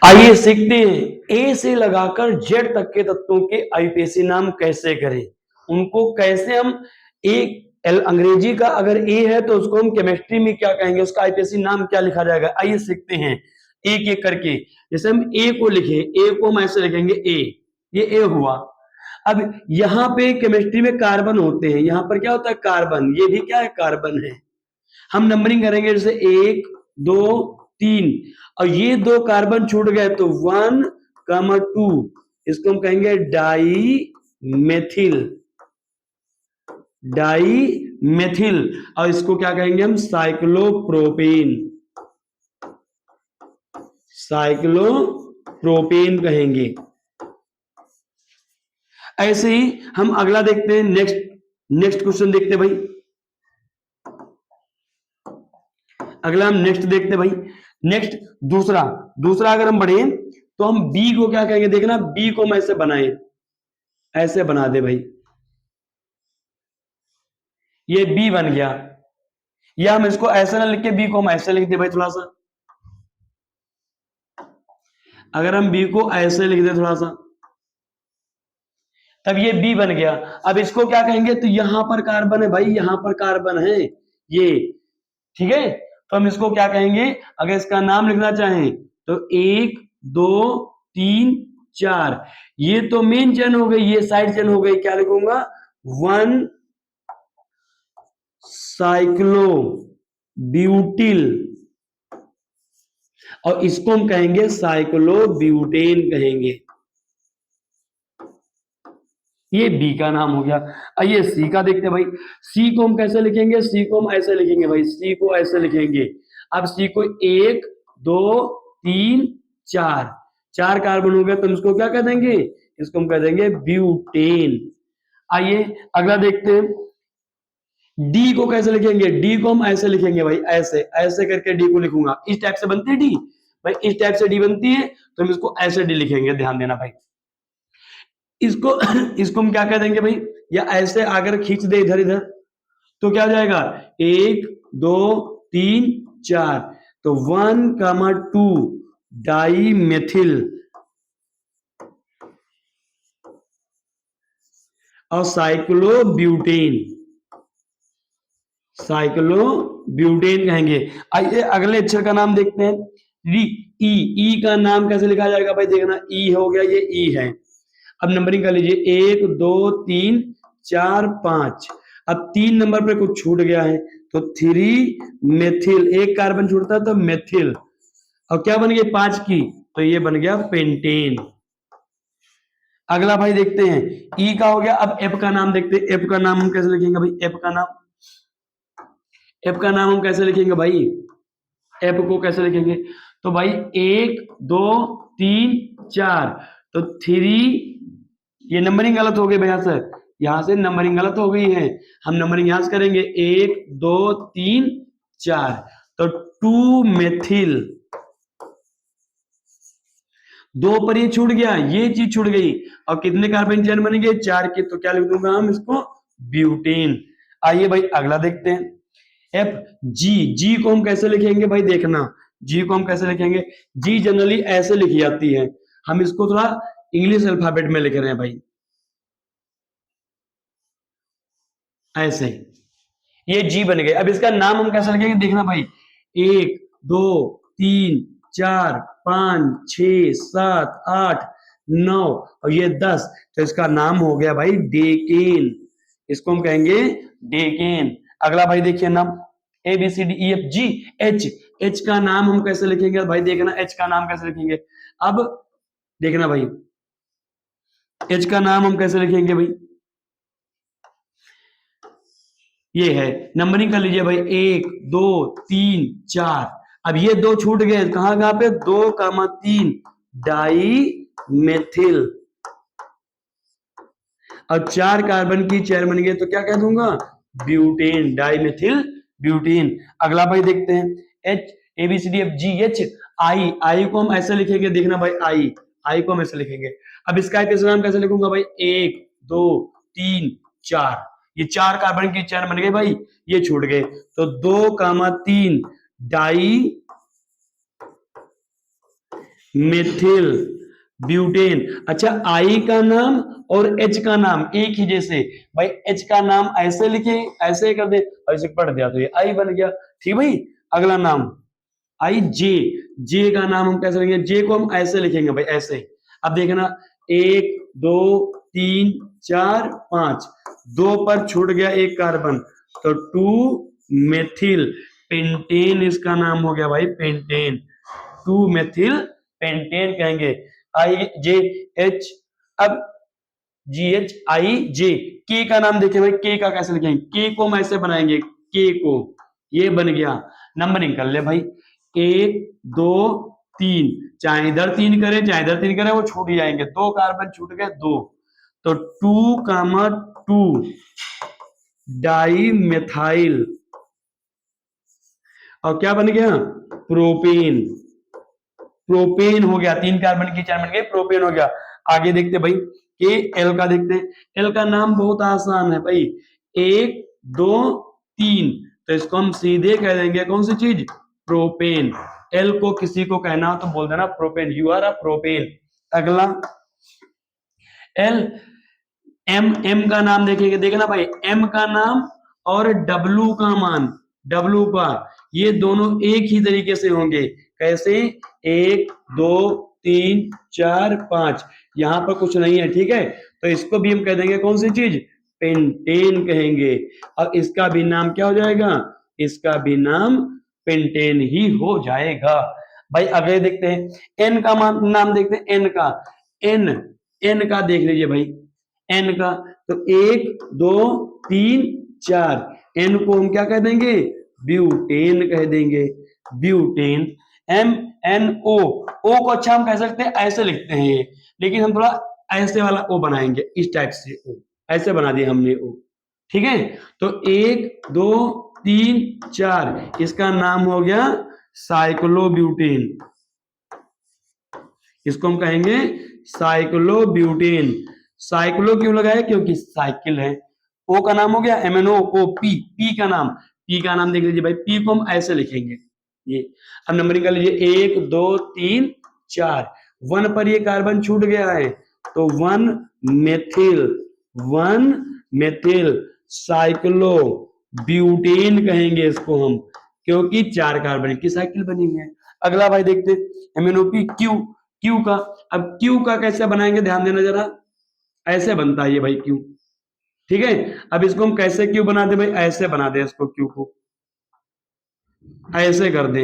आइए सीखते हैं ए से लगाकर जेड तक के तत्वों के आईपीएसी नाम कैसे करें, उनको कैसे हम एक अंग्रेजी का अगर ए है तो उसको हम केमिस्ट्री में क्या कहेंगे, उसका आईपीएसी नाम क्या लिखा जाएगा। आइए सीखते हैं एक एक करके। जैसे हम ए को लिखे, ए को हम ऐसे लिखेंगे ए, ये ए हुआ। अब यहाँ पे केमिस्ट्री में कार्बन होते हैं, यहाँ पर क्या होता है कार्बन, ये भी क्या है कार्बन है। हम नंबरिंग करेंगे जैसे 1 2 3 और ये दो कार्बन छूट गए तो 1, 2, इसको हम कहेंगे डाई मेथिल और इसको क्या कहेंगे हम साइक्लोप्रोपेन कहेंगे। ऐसे ही हम अगला देखते हैं, नेक्स्ट क्वेश्चन देखते हैं भाई। अगला हम नेक्स्ट देखते भाई। नेक्स्ट दूसरा अगर हम बढ़े तो हम बी को क्या कहेंगे, देखना बी को हम ऐसे बनाए, ऐसे बना दे भाई, ये बी बन गया। या हम इसको ऐसे ना लिख के बी को हम ऐसे लिख दे भाई, थोड़ा सा अगर हम बी को ऐसे लिख दे थोड़ा सा, तब ये बी बन गया। अब इसको क्या कहेंगे, तो यहां पर कार्बन है भाई, यहां पर कार्बन है ये, ठीक है। तो हम इसको क्या कहेंगे, अगर इसका नाम लिखना चाहें तो 1 2 3 4, ये तो मेन चेन हो गई, ये साइड चेन हो गई, क्या लिखूंगा 1 साइक्लो ब्यूटिल और इसको हम कहेंगे साइक्लोब्यूटेन कहेंगे। ये बी का नाम हो गया। आइए सी का देखते हैं भाई। सी को हम कैसे लिखेंगे, सी को हम ऐसे लिखेंगे भाई, सी को ऐसे लिखेंगे। अब सी को 1 2 3 4, 4 कार्बन हो गया तो हम इसको क्या कह देंगे, इसको हम कह देंगे ब्यूटेन। आइए अगला देखते हैं, डी को कैसे लिखेंगे, डी को हम ऐसे लिखेंगे भाई, ऐसे ऐसे करके डी को लिखूंगा। इस टाइप से बनती है डी भाई, इस टाइप से डी बनती है तो हम इसको ऐसे डी लिखेंगे, ध्यान देना भाई। इसको इसको हम क्या कह देंगे भाई, या ऐसे अगर खींच दे इधर इधर तो क्या हो जाएगा 1 2 3 4, तो 1 2 डाई मेथिल और साइक्लोब्यूटेन कहेंगे। आइए अगले अक्षर का नाम देखते हैं, ई का नाम कैसे लिखा जाएगा भाई, देखना ई हो गया, ये ई है। अब नंबरिंग कर लीजिए 1 2 3 4 5, अब 3 नंबर पे कुछ छूट गया है तो 3 मेथिल, एक कार्बन छूटता है तो मेथिल, और क्या बन गई 5 की, तो ये बन गया पेंटेन। अगला भाई देखते हैं, ई का हो गया। अब एफ का नाम देखते हैं, एफ का नाम हम कैसे लिखेंगे भाई, एफ का नाम हम कैसे लिखेंगे भाई, एफ को कैसे लिखेंगे, तो भाई 1 2 3 4, तो 3, ये नंबरिंग गलत हो गई भैया सर, यहां से नंबरिंग गलत हो गई है, हम नंबरिंग यहां से करेंगे 1 2 3 4, तो 2 मेथिल, 2 पर ये छूट गया, ये चीज छूट गई, और कितने कार्बन चेन बनेंगे 4 के, तो क्या लिख दूंगा हम इसको ब्यूटेन। आइए भाई अगला देखते हैं, एफ जी को हम कैसे लिखेंगे भाई, देखना जी को हम कैसे लिखेंगे, जी जनरली ऐसे लिखी जाती है, हम इसको थोड़ा इंग्लिश अल्फाबेट में लिख रहे हैं भाई, ऐसे ये जी बन गए। अब इसका नाम हम कैसे लिखेंगे, देखना भाई 1 2 3 4 5 6 7 8 9 और ये 10, तो इसका नाम हो गया भाई डेकेन, इसको हम कहेंगे डेकेन। अगला भाई देखिए नाम A B C D E F G H, H का नाम हम कैसे लिखेंगे भाई, देखना एच का नाम कैसे लिखेंगे। अब देखना भाई एच का नाम हम कैसे लिखेंगे भाई, ये है, नंबरिंग कर लीजिए भाई 1 2 3 4, अब ये 2 छूट गए, कहां कहां पे 2 3 डाई मेथिल, अब 4 कार्बन की चेन बन गए तो क्या कह दूंगा ब्यूटेन, डाई मेथिल ब्यूटेन। अगला भाई देखते हैं, H A B C D F G H I को हम ऐसे लिखेंगे, देखना भाई आई को हम ऐसे लिखेंगे। अब इसका नाम कैसे लिखूंगा भाई, 1 2 3 4, ये 4 कार्बन की चेन बन गई भाई, ये छूट गए तो 2 3 डाई मेथिल ब्यूटेन। अच्छा, आई का नाम और एच का नाम एक ही जैसे, भाई एच का नाम ऐसे लिखे, ऐसे कर दे, ऐसे पढ़ दिया तो ये आई बन गया। ठीक भाई, अगला नाम आई जे। जे का नाम हम कैसे लिखेंगे? जे को हम ऐसे लिखेंगे भाई, ऐसे। अब देखना, 1 2 3 4 5, 2 पर छूट गया एक कार्बन, तो 2 मेथिल पेंटेन इसका नाम हो गया भाई, पेंटेन। 2 मेथिल पेंटेन कहेंगे। आई जे एच, अब जी एच आई जे। के का नाम देखें भाई, के का कैसे लिखेंगे? के को हम ऐसे बनाएंगे, के को, ये बन गया। नंबरिंग कर ले भाई, 1 2 3, चाहे इधर 3 करे चाहे इधर 3 करे, वो छूट जाएंगे, 2 कार्बन छूट गए, 2, तो 2, 2 डाई मेथाइल, और क्या बन गया? प्रोपेन। प्रोपेन हो गया, 3 कार्बन की 4 बन गए, प्रोपेन हो गया। आगे देखते भाई, के एल का देखते हैं। एल का नाम बहुत आसान है भाई, 1 2 3, तो इसको हम सीधे कह देंगे कौन सी चीज? प्रोपेन। एल को किसी को कहना हो तो बोल देना propane, you are a propane. अगला एल, एम का नाम देखेंगे, देखना भाई, एम का नाम और डब्लू का मान, डब्लू का, ये दोनों एक ही तरीके से होंगे। कैसे? 1 2 3 4 5, यहां पर कुछ नहीं है, ठीक है, तो इसको भी हम कह देंगे कौन सी चीज? पेंटेन कहेंगे। और इसका भी नाम क्या हो जाएगा? इसका भी नाम पेंटेन ही हो जाएगा। भाई अगले देखते हैं, एन का नाम देखते हैं, एन का। एन, एन का देख लीजिए भाई, एन का, तो 1 2 3 4, एन को हम क्या कह देंगे? ब्यूटेन कह देंगे, ब्यूटेन। एम एन ओ, ओ को अच्छा हम कह सकते हैं, ऐसे लिखते हैं, लेकिन हम थोड़ा ऐसे वाला ओ बनाएंगे, इस टाइप से ओ, ऐसे बना दिया हमने ओ। ठीक है, तो 1 2 3 4, इसका नाम हो गया साइक्लोब्यूटेन, इसको हम कहेंगे साइक्लोब्यूटेन। साइक्लो क्यों लगाया? क्योंकि साइकिल है। ओ का नाम हो गया MnO, ओ पी, पी का नाम, पी का नाम देख लीजिए भाई, पी को हम ऐसे लिखेंगे ये। अब नंबरिंग कर लीजिए, 1 2 3 4, 1 पर ये कार्बन छूट गया है, तो 1 मेथिल, 1 मेथिल साइक्लो ब्यूटेन कहेंगे इसको हम, क्योंकि 4 कार्बन की साइकिल बनी हुई है। अगला भाई देखते MnOP क्यू, क्यू का। अब क्यू का कैसे बनाएंगे, ध्यान देना जरा, ऐसे बनता है ये भाई क्यू। ठीक है, अब इसको हम कैसे क्यू बनाते भाई? ऐसे बना दे इसको, क्यू को ऐसे कर दे।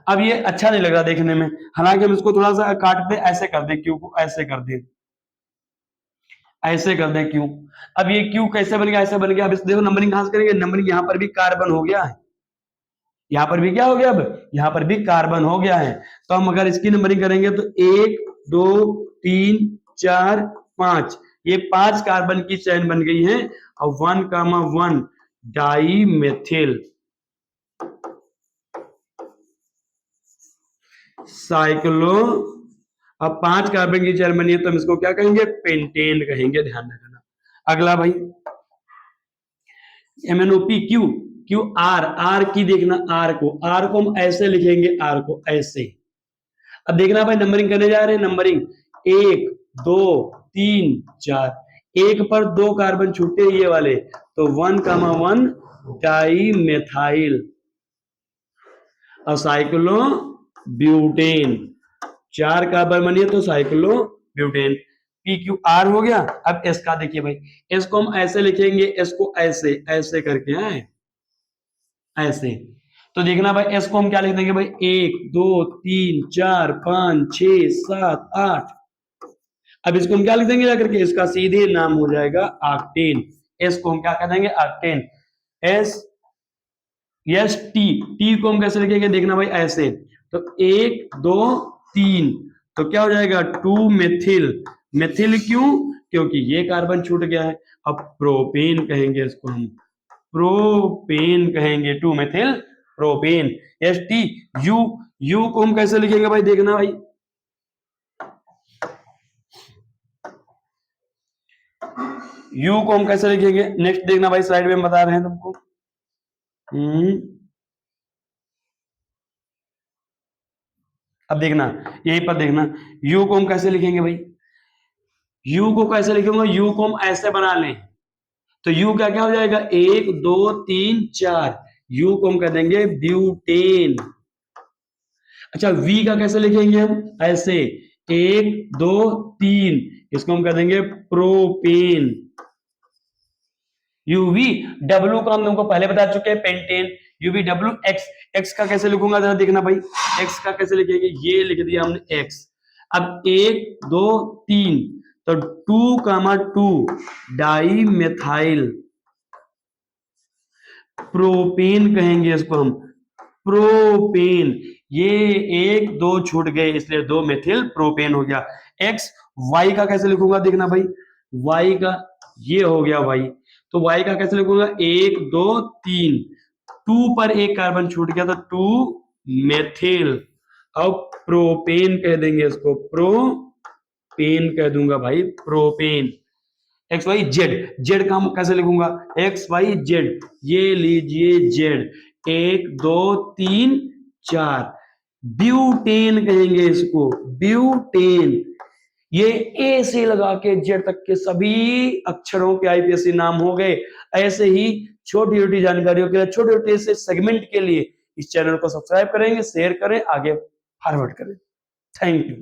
अब ये अच्छा नहीं लग रहा देखने में, हालांकि हम इसको थोड़ा सा काट दे, ऐसे कर दे, क्यू को ऐसे कर दे, ऐसे कर दे क्यू। अब ये क्यू कैसे बन गया? ऐसे बन गया। अब इस देखो नंबरिंग कहां से करेंगे? नंबरिंग यहां पर भी कार्बन हो गया है, यहां पर भी क्या हो गया? अब यहां पर भी कार्बन हो गया है, तो हम अगर इसकी नंबरिंग करेंगे तो 1 2 3 4 5, ये 5 कार्बन की चेन बन गई है, और 1 डाई मेथिल साइक्लो। अब 5 कार्बन की चेन बनी है, तो हम इसको क्या कहेंगे? पेंटेन कहेंगे, ध्यान रखना। अगला भाई MnOP Q, Q R, R की देखना, आर को हम ऐसे लिखेंगे, आर को ऐसे। अब देखना भाई, नंबरिंग करने जा रहे हैं, नंबरिंग 1 2 3 4, एक पर 2 कार्बन छूटे ये वाले, तो 1 डाई मेथाइल और साइक्लो ब्यूटेन, 4 कार्बन बनी है तो cyclo butane. P Q R हो गया। अब एस का देखिए भाई, एस को हम ऐसे लिखेंगे, एस को ऐसे, ऐसे करके है, ऐसे। तो देखना भाई, एस को हम क्या लिख देंगे भाई? 1 2 3 4 5 6 7 8। अब इसको हम क्या लिख देंगे जाकर के? इसका सीधे नाम हो जाएगा आक्टेन। एस को हम क्या कह देंगे? Octane. S, yes T, T को हम कैसे लिखेंगे? देखना भाई ऐसे, तो 1 2 3, तो क्या हो जाएगा? 2 मेथिल। मेथिल क्यों? क्योंकि ये कार्बन छूट गया है। अब प्रोपेन कहेंगे इसको हम, प्रोपेन कहेंगे, 2 methyl propane. S T U, you को हम कैसे लिखेंगे भाई? देखना भाई, यू को हम कैसे लिखेंगे? नेक्स्ट देखना भाई, स्लाइड में बता रहे हैं तुमको। अब देखना, यहीं पर देखना, यू को हम कैसे लिखेंगे भाई, यू को कैसे लिखेंगे, यू को हम ऐसे बना लें, तो यू क्या क्या हो जाएगा, 1 2 3 4, यू को हम कह देंगे ब्यूटेन। अच्छा, वी का कैसे लिखेंगे हम, ऐसे 1 2 3, इसको हम कह देंगे प्रोपेन। यूवी डब्ल्यू का हम तुमको पहले बता चुके हैं, pentane. UV W x, x का कैसे लिखूंगा जरा देखना भाई, एक्स का कैसे लिखेंगे, ये लिख दिया हमने एक्स। अब 1 2 3, तो 2 डाई मेथाइल प्रोपेन कहेंगे इसको हम, प्रोपेन। ये 1 2 छूट गए, इसलिए 2 मेथिल प्रोपेन हो गया। एक्स, वाई का कैसे लिखूंगा देखना भाई, वाई का ये हो गया वाई, तो वाई का कैसे लिखूंगा, 1 2 3, 2 पर एक कार्बन छूट गया, तो 2 मेथिल। अब प्रोपेन कह देंगे इसको, प्रोपेन कह दूंगा भाई, propane. X Y Z, Z का हम कैसे लिखूंगा, एक्स वाई जेड, ये लीजिए जेड, 1 2 3 4, ब्यूटेन कहेंगे इसको, ब्यूटेन। ये ए से लगा के जेड तक के सभी अक्षरों के आईपीएससी नाम हो गए। ऐसे ही छोटी छोटी जानकारियों के लिए, छोटे छोटे से सेगमेंट के लिए इस चैनल को सब्सक्राइब करेंगे, शेयर करें, आगे फॉरवर्ड करें। Thank you.